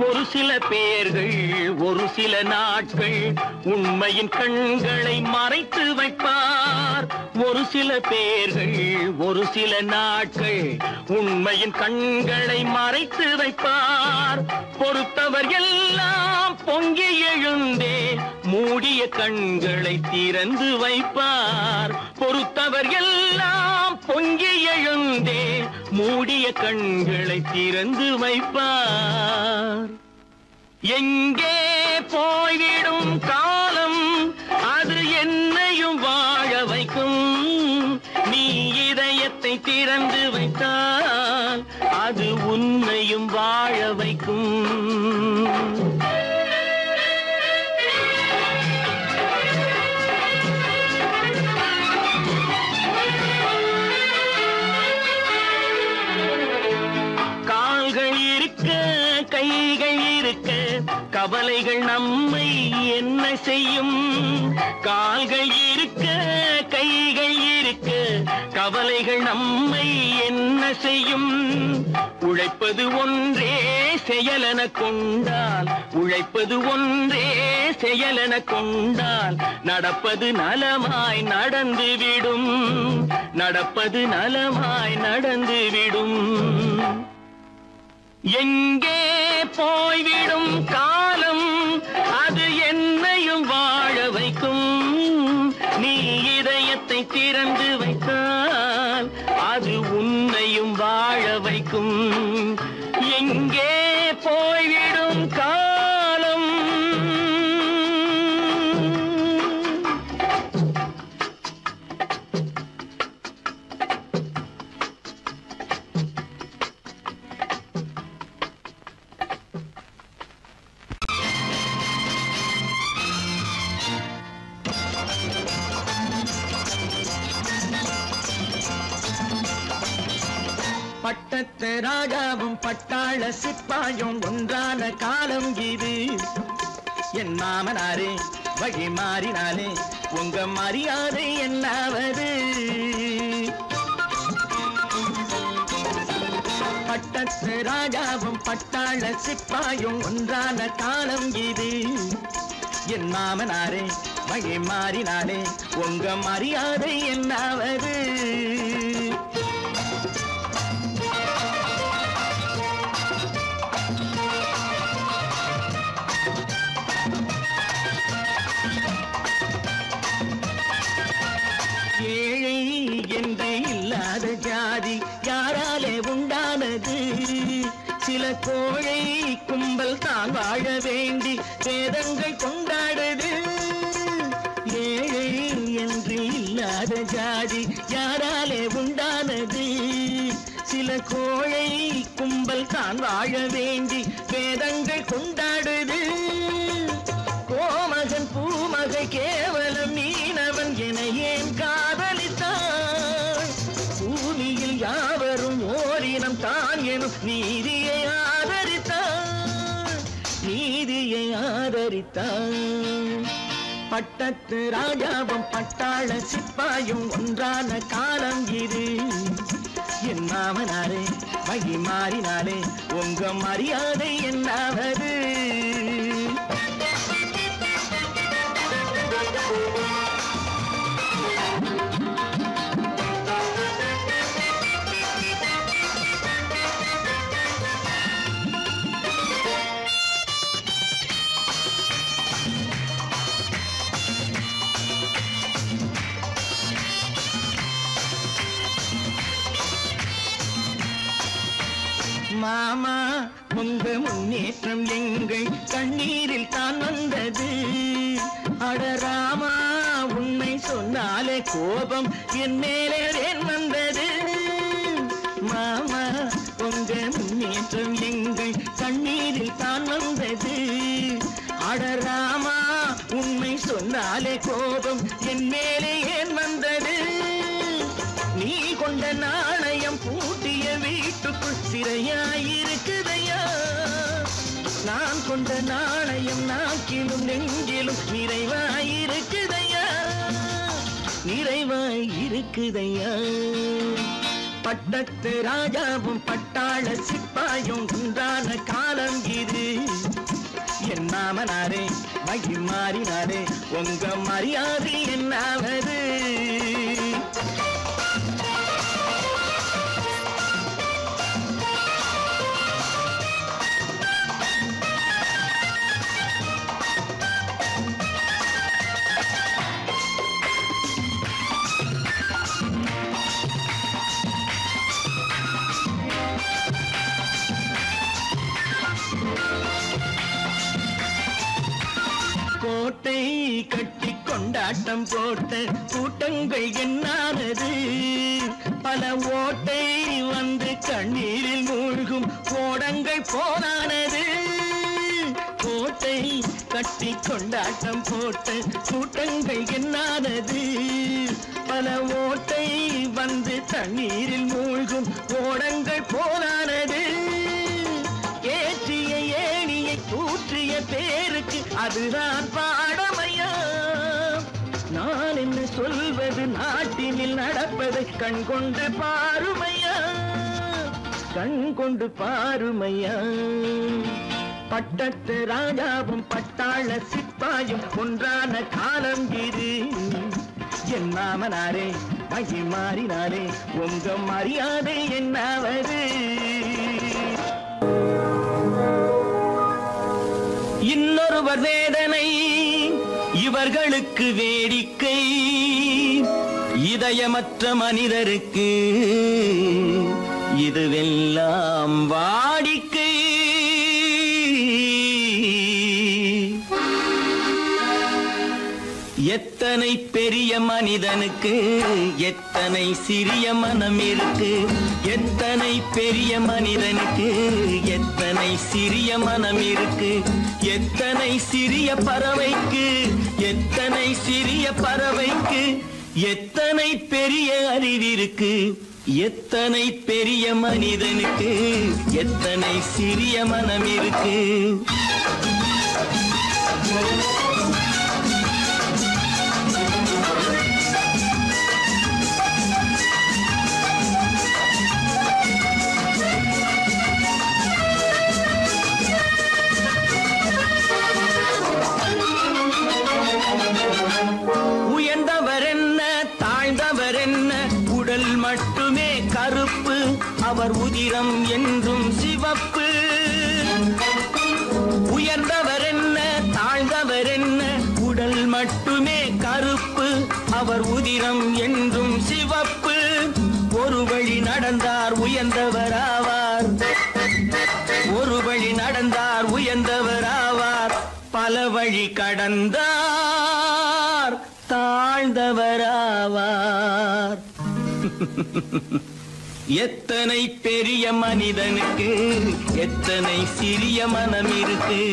D: ஒரு சில பேர்கள் ஒரு சில நாட்கள் உண்மையின் கண்களை மறைத்து வைப்பார். ஒரு சில பேர்கள் ஒரு சில நாட்கள் உண்மையின் கண்களை மறைத்து வைப்பார். பொறுத்தவர் எல்லாம் பொங்கி எழுந்தே மூடிய கண்களை திறந்து வைப்பார். பொறுத்தவர் எல்லாம் பொங்கி எழுந்தே மூடிய கண்களை திறந்து வைப்பார். எங்கே போய்விடும் காலம் அது என்னையும் வாழ வைக்கும். நீ இதயத்தை திறந்து வைத்தால் அது உன்னையும் வாழ வைக்கும். கால்கள் இருக்க கைகள் இருக்க கவலைகள் நம்மை என்ன செய்யும். கால்கள் இருக்க கைகள் இருக்க கவலைகள் நம்மை என்ன செய்யும். உழைப்பது ஒன்றே செயலென கொண்டால் உழைப்பது ஒன்றே செயலென கொண்டால் நடப்பது நலமாய் நடந்துவிடும். நடப்பது நலமாய் நடந்துவிடும். எங்கே போய்விடும் காலம் அது என்னையும் வாழ வைக்கும்.
B: பட்டத்து ராஜாவும் பட்டாள சிப்பாயும் ஒன்றான காலம் இது. என் மாமனாரே வழி மாறினாலே உங்க மரியாதை என்னாவது? பட்டத்து ராஜாவும் பட்டாள சிப்பாயும் ஒன்றான காலம் இது. என் மாமனாரே வழி மாறினாலே உங்க மரியாதை என்னாவது? ஏழை என்று இல்லாத ஜாதி யாராலே உண்டானது? சில கோழை கும்பல் தான் வாழ வேண்டி வேதங்கள் கொண்டாடுது. ஏழை என்று இல்லாத ஜாதி யாராலே உண்டானது? சில கோழை கும்பல் தான் வாழ வேண்டி வேதங்கள் கொண்டாடுது. கோமகன் பூமகை கேவலம் மீனவன் என ஏன் காதலித்தான்? பூமியில் யாவரும் ஓரினம் தான் எனும் நீதியை ஆதரித்தான், நீதியை ஆதரித்தான். பட்டத்து ராஜாவும் பட்டாள சிப்பாயும் ஒன்றான காலம் இது. என் மாமனாரே வழி மாறினாலே உங்க மரியாதை என்னாவது? மாமா உங்க முன்னேற்றம் எங்கள் கண்ணீரில் தான் வந்தது. அடராமா உண்மை சொன்னாலே கோபம் என் மேலே ஏன் வந்தது? மாமா உங்க முன்னேற்றம் எங்கள் கண்ணீரில் தான் வந்தது. அடராமா உண்மை சொன்னாலே கோபம் என் மேலே ஏன் வந்தது? நீ கொண்ட நாணயம் பூட்டிய வீட்டுக்குள் சிறையாயிருக்குதையா? நான் கொண்ட நாணயம் நாக்கிலும் நெஞ்சிலும் நிறைவாயிருக்குதையா, நிறைவாயிருக்குதையா. பட்டத்து ராஜாவும் பட்டாள சிப்பாயும் ஒன்றான காலம் இது. என் மாமனாரே வழி மாறினாரே உங்க மரியாதை என்னாவது? கோட்டை கட்டி கொண்டாட்டம் போட்ட கூட்டங்கள் என்னானது? பல ஓட்டை வந்து கண்ணீரில் மூழ்கும் ஓடங்கள் போனானது. கோட்டை கட்டி கொண்டாட்டம் போட்ட கூட்டங்கள் என்னானது? பல ஓட்டை வந்து தண்ணீரில் மூழ்கும் ஓடங்கள் போனானது. ஏற்றிய ஏணியை தூற்றிய பேருக்கு அதுதான் பாடமையா? நான் என்ன சொல்வது? நாட்டினில் நடப்பதை கண் கொண்டு பாருமையா, கண் கொண்டு பாருமையா. பட்டத்து ராஜாவும் பட்டாள சிப்பாயும் ஒன்றான காலம் இது. என் மாமனாரே வழி மாறினாரே உங்க மரியாதை என்னாவது? இன்னொருவர் வேதனை இவர்களுக்கு வேடிக்கை, இதயமற்ற மனிதருக்கு இதுவெல்லாம் வாடிக்கை. எத்தனை பெரிய மனிதனுக்கு எத்தனை சிறிய மனம் இருக்கு, எத்தனை பெரிய மனிதனுக்கு எத்தனை சிறிய மனம் இருக்கு. எத்தனை சிறிய பறவைக்கு எத்தனை சிறிய பறவைக்கு எத்தனை பெரிய அறிவிருக்கு. எத்தனை பெரிய மனிதனுக்கு எத்தனை சிறிய மனம் இருக்கு. உயர்ந்தவர் என்ன தாழ்ந்தவர் என்ன, உடல் மட்டுமே கருப்பு, அவர் உதிரம் என்றும் சிவப்பு. உயர்ந்தவர் என்ன தாழ்ந்தவர் என்ன, உடல் மட்டுமே கருப்பு, அவர் உதிரம் என்றும் சிவப்பு. ஒரு வழி நடந்தார் உயர்ந்தவர் ஆவார், ஒரு வழி நடந்தார் உயர்ந்தவர் ஆவார், பல வழி கடந்தார் தாழ்ந்தவராவார். எத்தனை பெரிய மனிதனுக்கு எத்தனை சிறிய மனம் இருக்கு.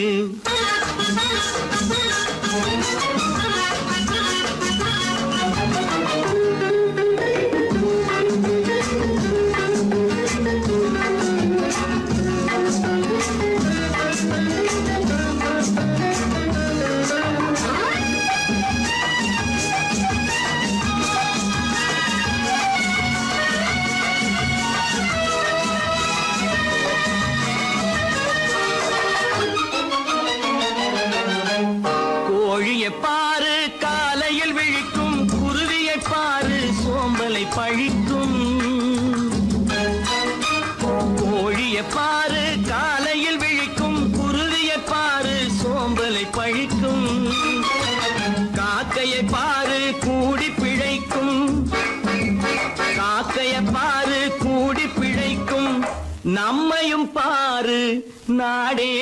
B: பாரு காலையில் விழிக்கும், குருவியை பாரு சோம்பலை பழிக்கும். கோழியை பாரு காலையில் விழிக்கும், குருவியை பாரு சோம்பலை பழிக்கும். காக்கையை பாரு கூடி பிழைக்கும், காக்கையை பாரு கூடி பிழைக்கும். நம்மையும் பாரு நாடே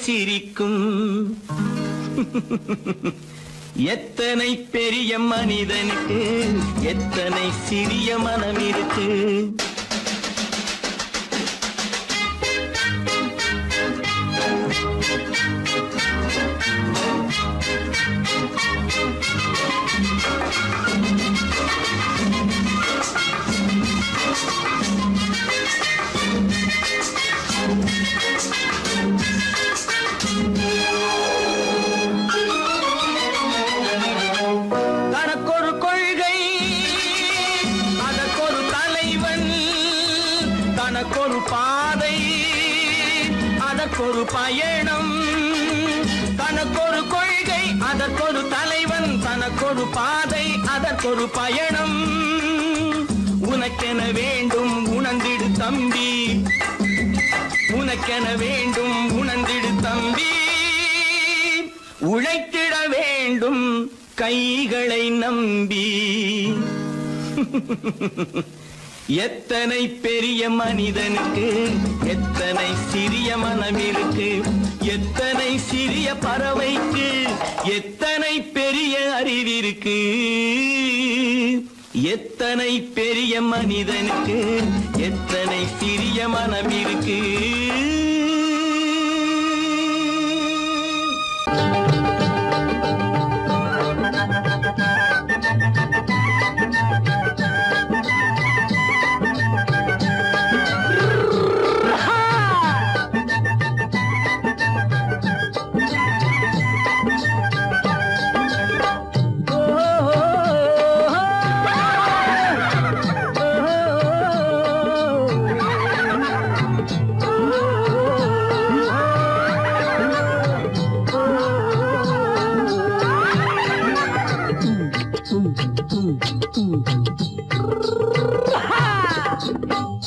B: சிரிக்கும். எத்தனை பெரிய மனிதனுக்கு எத்தனை சிறிய மனம் இருக்கு. தனக்கொரு கொள்கை அதற்கொரு தலைவன், தனக்கொரு பாதை அதற்கொரு பயணம். தனக்கொரு கொள்கை அதற்கொரு தலைவன், தனக்கொரு பாதை அதற்கொரு பயணம். உனக்கென வேண்டும் உணர்ந்திடு தம்பி, உனக்கென வேண்டும் உணர்ந்திடு தம்பி. உழைத்திட வேண்டும் கைகளை நம்பி. எத்தனை பெரிய மனிதனுக்கு எத்தனை சிறிய மனம் இருக்கு. எத்தனை சிறிய பறவைக்கு எத்தனை பெரிய அறிவிருக்கு. எத்தனை பெரிய மனிதனுக்கு எத்தனை சிறிய மனம் இருக்கு.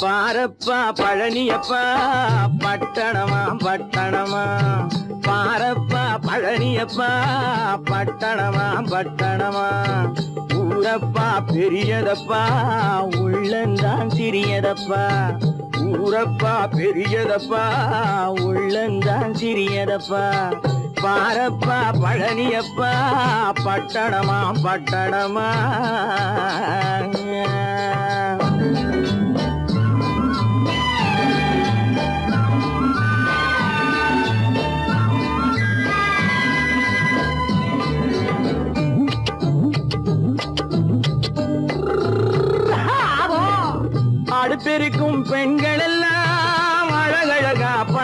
B: பாரப்பா பழனியப்பா பட்டணமா பட்டணமா, பாரப்பா பழனியப்பா பட்டணமா பட்டணமா. ஊரப்பா பெரியதப்பா உள்ளந்தான் சிறியதப்பா, ஊரப்பா பெரியதப்பா உள்ளந்தான் சிறியதப்பா. பாரப்பா பழனியப்பா பட்டணமா பட்டணமா.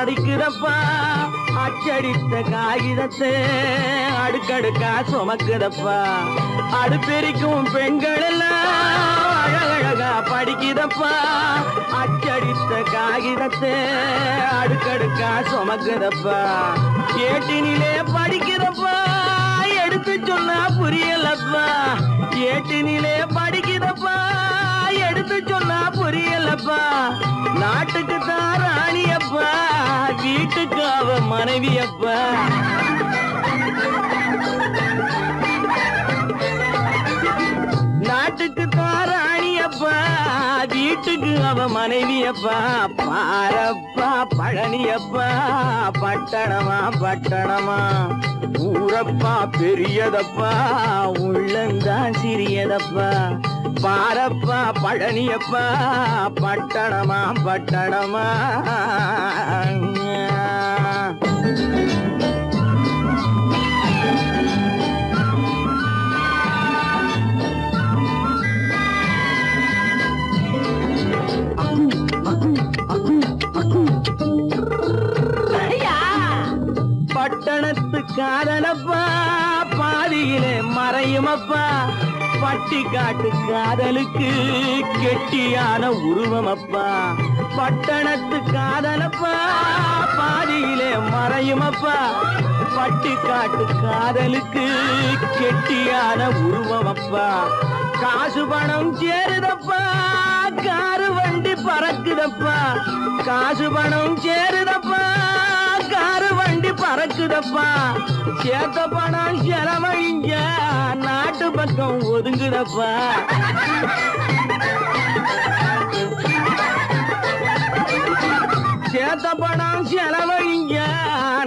B: படிக்குதப்பா அச்சடித்த காகிதத்தை அடுக்கடுக்கா சுமக்குதப்பா அடுப்பெரிக்கும் பெண்கள் எல்லாம் அழகழகா படிக்குதப்பா அச்சடித்த காகிதத்தை அடுக்கடுக்கா சுமக்குதப்பா ஏட்டினிலே படிக்குதப்பா எடுத்து சொன்னா புரியலப்பா ஏட்டினிலே படிக்குதப்பா எடுத்து சொன்னா புரியலப்பா நாட்டுக்கு தான் ராணியப்பா வீட்டுக்கு அவ மனைவியப்பா நாட்டுக்கு தான் ராணியப்பா வீட்டுக்கு அவ மனைவியப்பா பாரப்பா பழனியப்பா பட்டணமா பட்டணமா ஊரப்பா பெரியதப்பா உள்ளந்தான் சிறியதப்பா பாரப்பா பழனியப்பா பட்டணமா பட்டணமா பட்டணத்து காதலப்பா பாதியிலே மறையுமப்பா பட்டி காட்டு காதலுக்கு கெட்டியான உருவமப்பா பட்டணத்து காதலப்பா பாதியிலே மறையுமப்பா பட்டி காட்டு காதலுக்கு கெட்டியான உருவமப்பா காசு பணம் சேருதப்பா காரு வண்டி பறக்குதப்பா காசு பணம் சேருதப்பா காரு வண்டி பறக்குதப்பா சேத்த பணம் செலவழிங்க நாட்டு பக்கம் ஒதுங்குதப்பா சேத்த பணம் செலவழிங்க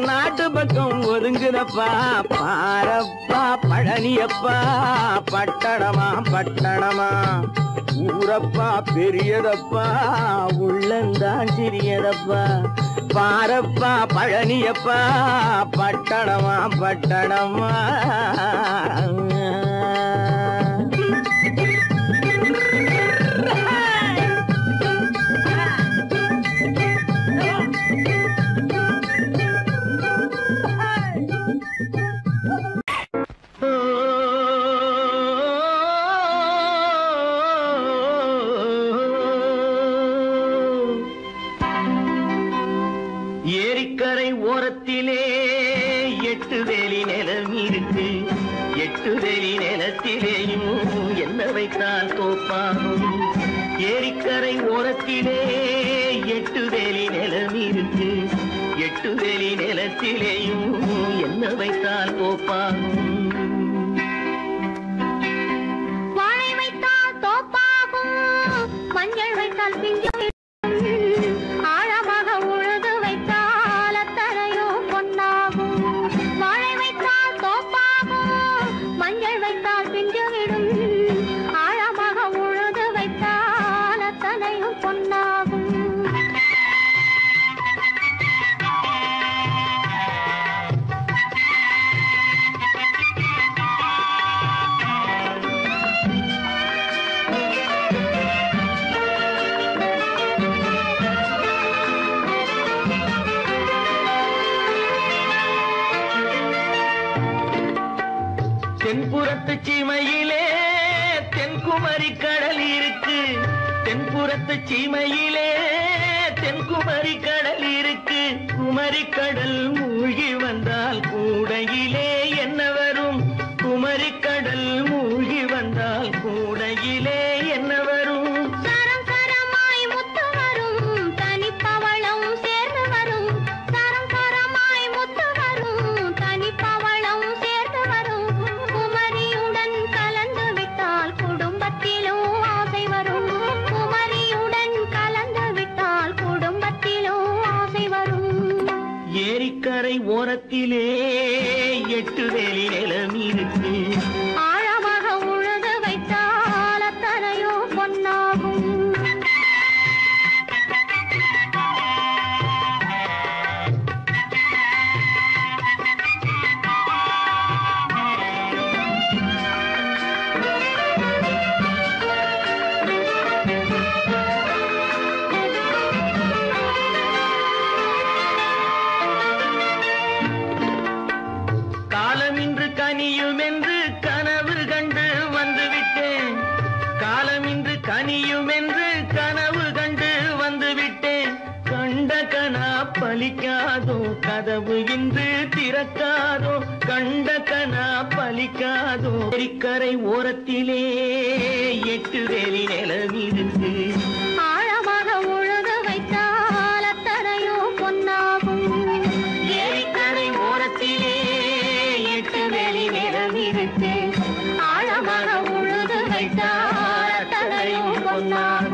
B: நாட்டு பக்கம் ஒதுங்குதப்பா பாரப்பா பழனியப்பா பட்டணமா பட்டணமா ஊரப்பா பெரியதப்பா உள்ளந்தான் சிறியதப்பா பாரப்பா பழனியப்பா பட்டணமா பட்டணமா ஏரிக்கரை ஓரத்திலே 8 வேலி நிலம் இருக்கு 8 வேலி நிலத்திலேயும் என்ன வைத்தால் தோப்பாகும் ஏரிக்கரை ஓரத்திலே 8 வேலி நிலம் இருக்கு 8 வேலி நிலத்திலேயும் என்ன வைத்தால் தோப்பாகும்
C: வாழை வைத்தால் தோப்பாகும் மஞ்சள் வைத்தால் பிஞ்சு ஆழமாக உழுது வைத்தால் அத்தனையோ பொன்னாகும் வாழை வைத்தால் தோப்பாகும் மஞ்சள் வைத்தால் பிஞ்சு விடும் ஆழமாக உழுது வைத்தால் அத்தனையோ பொன்னாகும்
B: தென்புறத்து சீமையிலே தென்குமரி கடல் இருக்கு தென்புறத்து சீமையிலே தென்குமரி கடல் இருக்கு குமரி கடல் மூழ்கி வந்தால் கூடையிலே என்ன வரும் குமரி கடல் மூழ்கி வந்தால் கூடையிலே என்ன வரும்
C: சரம் சரமாய் முத்து வரும் தனிப்பவளம் சேர்ந்து வரும் சரம் சரமாய் முத்து வரும் தனிப்பவளம் சேர்ந்து வரும் குமரியுடன் கலந்து விட்டால் குடும்பத்திலும் ஆசை வரும் குமரியுடன் கலந்து விட்டால் குடும்பத்திலும் ஆசை வரும்
B: ஏரிக்கரை ஓரத்திலே 8 வேலி நிலம் இருக்கு
C: ஆழமாக உழுது வைத்தால் அத்தனையோ பொன்னாகும்
B: பலிக்காதோ கதவு இன்று திறக்காதோ கண்ட கனா பலிக்காதோ கரை ஓரத்திலே 8 வேலி நிலமிருக்கு
C: ஆழமாக உழுது வைத்தால் அத்தனையோ பொன்னாகும்
B: ஏரிக்கரை ஓரத்திலே 8 வேலி நிலமிருக்கு
C: ஆழமாக உழுது வைத்தால் அத்தனையோ பொன்னாகும்